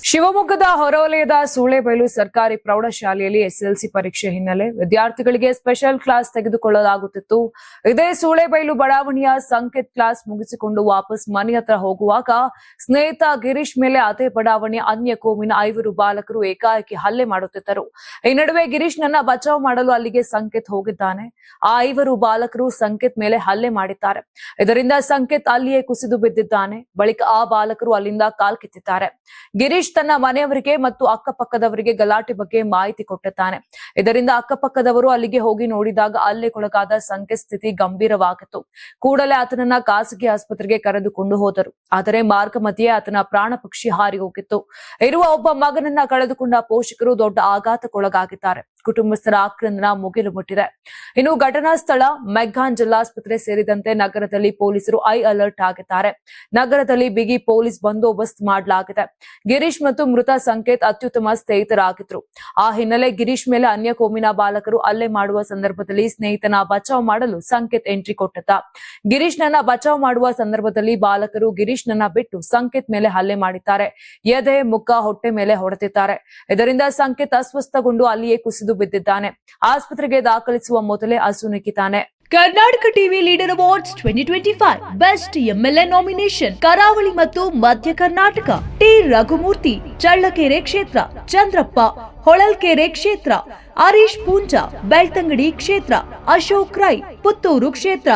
ಶಿವಮೊಗ್ಗದ ಹೊರವಲಯದ ಸೂಳೆಬೈಲು ಸರ್ಕಾರಿ ಪ್ರೌಢಶಾಲೆಯಲ್ಲಿ ಎಸ್ಎಲ್ಸಿ ಪರೀಕ್ಷೆ ಹಿನ್ನೆಲೆ ವಿದ್ಯಾರ್ಥಿಗಳಿಗೆ ಸ್ಪೆಷಲ್ ಕ್ಲಾಸ್ ತೆಗೆದುಕೊಳ್ಳಲಾಗುತ್ತಿತ್ತು. ಇದೇ ಸೂಳೆಬೈಲು ಬಡಾವಣೆಯ ಸಂಕೇತ್ ಕ್ಲಾಸ್ ಮುಗಿಸಿಕೊಂಡು ವಾಪಸ್ ಮನೆ ಹತ್ರ ಹೋಗುವಾಗ ಸ್ನೇಹಿತ ಗಿರೀಶ್ ಮೇಲೆ ಅದೇ ಬಡಾವಣೆಯ ಅನ್ಯ ಕೋಮಿನ 5 ಬಾಲಕರು ಏಕಾಏಕಿ ಹಲ್ಲೆ ಮಾಡುತ್ತಿದ್ದರು. ಈ ನಡುವೆ ಗಿರೀಶ್ ನನ್ನ ಬಚಾವ್ ಮಾಡಲು ಅಲ್ಲಿಗೆ ಸಂಕೇತ್ ಹೋಗಿದ್ದಾನೆ. ಆ 5 ಬಾಲಕರು ಸಂಕೇತ್ ಮೇಲೆ ಹಲ್ಲೆ ಮಾಡಿದ್ದಾರೆ. ಇದರಿಂದ ಸಂಕೇತ್ ಅಲ್ಲಿಯೇ ಕುಸಿದು ಬಿದ್ದಿದ್ದಾನೆ. ಬಳಿಕ ಆ ಬಾಲಕರು ಅಲ್ಲಿಂದ ಕಾಲ್ಕಿತ್ತಿದ್ದಾರೆ. ಗಿರೀಶ್ ತನ್ನ ಮನೆಯವರಿಗೆ ಮತ್ತು ಅಕ್ಕಪಕ್ಕದವರಿಗೆ ಗಲಾಟೆ ಬಗ್ಗೆ ಮಾಹಿತಿ ಕೊಟ್ಟಿದ್ದಾನೆ. ಇದರಿಂದ ಅಕ್ಕಪಕ್ಕದವರು ಅಲ್ಲಿಗೆ ಹೋಗಿ ನೋಡಿದಾಗ ಹಲ್ಲೆಗೊಳಗಾದ ಸಂಕೇತ್ ಸ್ಥಿತಿ ಗಂಭೀರವಾಗಿತ್ತು. ಕೂಡಲೇ ಆತನನ್ನ ಖಾಸಗಿ ಆಸ್ಪತ್ರೆಗೆ ಕರೆದುಕೊಂಡು ಹೋದರು. ಆದರೆ ಮಾರ್ಗ ಮಧ್ಯೆ ಆತನ ಪ್ರಾಣ ಪಕ್ಷಿ ಹಾರಿ ಹೋಗಿತ್ತು. ಇರುವ ಒಬ್ಬ ಮಗನನ್ನ ಕಳೆದುಕೊಂಡ ಪೋಷಕರು ದೊಡ್ಡ ಆಘಾತಕ್ಕೊಳಗಾಗಿದ್ದಾರೆ. ಕುಟುಂಬಸ್ಥರ ಆಕ್ರಂದನ ಮುಗಿಲು ಮುಟ್ಟಿದೆ. ಇನ್ನು ಘಟನಾ ಸ್ಥಳ ಮೆಗ್ಗಾನ್ ಜಿಲ್ಲಾಸ್ಪತ್ರೆ ಸೇರಿದಂತೆ ನಗರದಲ್ಲಿ ಪೊಲೀಸರು ಹೈ ಅಲರ್ಟ್ ಆಗಿದ್ದಾರೆ. ನಗರದಲ್ಲಿ ಬಿಗಿ ಪೊಲೀಸ್ ಬಂದೋಬಸ್ತ್ ಮಾಡಲಾಗಿದೆ. ಗಿರೀಶ್ ಮತ್ತು ಮೃತ ಸಂಕೇತ್ ಅತ್ಯುತ್ತಮ ಸ್ನೇಹಿತರಾಗಿದ್ರು. ಆ ಹಿನ್ನೆಲೆ ಗಿರೀಶ್ ಮೇಲೆ ಅನ್ಯ ಕೋಮಿನ ಬಾಲಕರು ಹಲ್ಲೆ ಮಾಡುವ ಸಂದರ್ಭದಲ್ಲಿ ಸ್ನೇಹಿತನ ಬಚಾವ್ ಮಾಡಲು ಸಂಕೇತ್ ಎಂಟ್ರಿ ಕೊಟ್ಟಿದ್ದ. ಗಿರೀಶ್ ನನ್ನ ಬಚಾವ್ ಮಾಡುವ ಸಂದರ್ಭದಲ್ಲಿ ಬಾಲಕರು ಗಿರೀಶ್ ನನ್ನ ಬಿಟ್ಟು ಸಂಕೇತ್ ಮೇಲೆ ಹಲ್ಲೆ ಮಾಡಿದ್ದಾರೆ. ಎದೆ, ಮುಖ, ಹೊಟ್ಟೆ ಮೇಲೆ ಹೊಡೆದಿದ್ದಾರೆ. ಇದರಿಂದ ಸಂಕೇತ್ ಅಸ್ವಸ್ಥಗೊಂಡು ಅಲ್ಲಿಯೇ ಕುಸಿದು ಬಿದ್ದಿದ್ದಾನೆ. ಆಸ್ಪತ್ರೆಗೆ ದಾಖಲಿಸುವ ಮೊದಲೇ ಅಸುನೀಗಿದ್ದಾನೆ. Karnataka TV leader awards 2025 best MLA nomination ಕರಾವಳಿ ಮತ್ತು ಮಧ್ಯ ಕರ್ನಾಟಕ. ಟಿ ರಘುಮೂರ್ತಿ ಚಳ್ಳಕೆರೆ ಕ್ಷೇತ್ರ, ಚಂದ್ರಪ್ಪ ಹೊಳಲ್ಕೆರೆ ಕ್ಷೇತ್ರ, ಹರೀಶ್ ಪೂಂಜಾ ಬೆಳ್ತಂಗಡಿ ಕ್ಷೇತ್ರ, ಅಶೋಕ್ ರೈ ಪುತ್ತೂರು ಕ್ಷೇತ್ರ,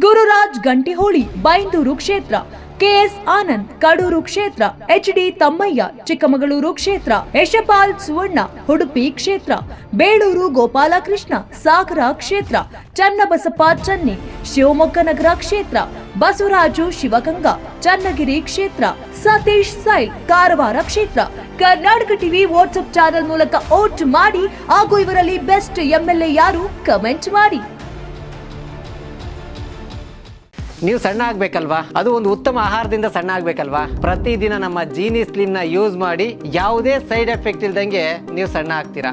ಗುರುರಾಜ್ ಗಂಟಿಹೋಳಿ ಬೈಂದೂರು ಕ್ಷೇತ್ರ, ಕೆಎಸ್ ಆನಂದ್ ಕಡೂರು ಕ್ಷೇತ್ರ, ಎಚ್ಡಿ ತಮ್ಮಯ್ಯ ಚಿಕ್ಕಮಗಳೂರು ಕ್ಷೇತ್ರ, ಯಶಪಾಲ್ ಸುವರ್ಣ ಉಡುಪಿ ಕ್ಷೇತ್ರ, ಬೇಳೂರು ಗೋಪಾಲಕೃಷ್ಣ ಸಾಗರ ಕ್ಷೇತ್ರ, ಚನ್ನಬಸಪ್ಪ ಚನ್ನಿ ಶಿವಮೊಗ್ಗ ನಗರ ಕ್ಷೇತ್ರ, ಬಸವರಾಜು ಶಿವಗಂಗಾ ಚನ್ನಗಿರಿ ಕ್ಷೇತ್ರ, ಸತೀಶ್ ಸೈಲ್ ಕಾರವಾರ ಕ್ಷೇತ್ರ. ಕರ್ನಾಟಕ ಟಿವಿ ವಾಟ್ಸ್ಆಪ್ ಚಾನೆಲ್ ಮೂಲಕ ವೋಟ್ ಮಾಡಿ ಹಾಗೂ ಇವರಲ್ಲಿ ಬೆಸ್ಟ್ ಎಂಎಲ್ಎ ಯಾರು ಕಮೆಂಟ್ ಮಾಡಿ. ನೀವು ಸಣ್ಣ ಆಗ್ಬೇಕಲ್ವಾ? ಅದು ಒಂದು ಉತ್ತಮ ಆಹಾರದಿಂದ ಸಣ್ಣ ಆಗ್ಬೇಕಲ್ವಾ? ಪ್ರತಿದಿನ ನಮ್ಮ ಜೀನಿ ಸ್ಲಿಮ್ ನ ಯೂಸ್ ಮಾಡಿ ಯಾವುದೇ ಸೈಡ್ ಎಫೆಕ್ಟ್ ಇಲ್ದಂಗೆ ನೀವು ಸಣ್ಣ ಆಗ್ತೀರಾ.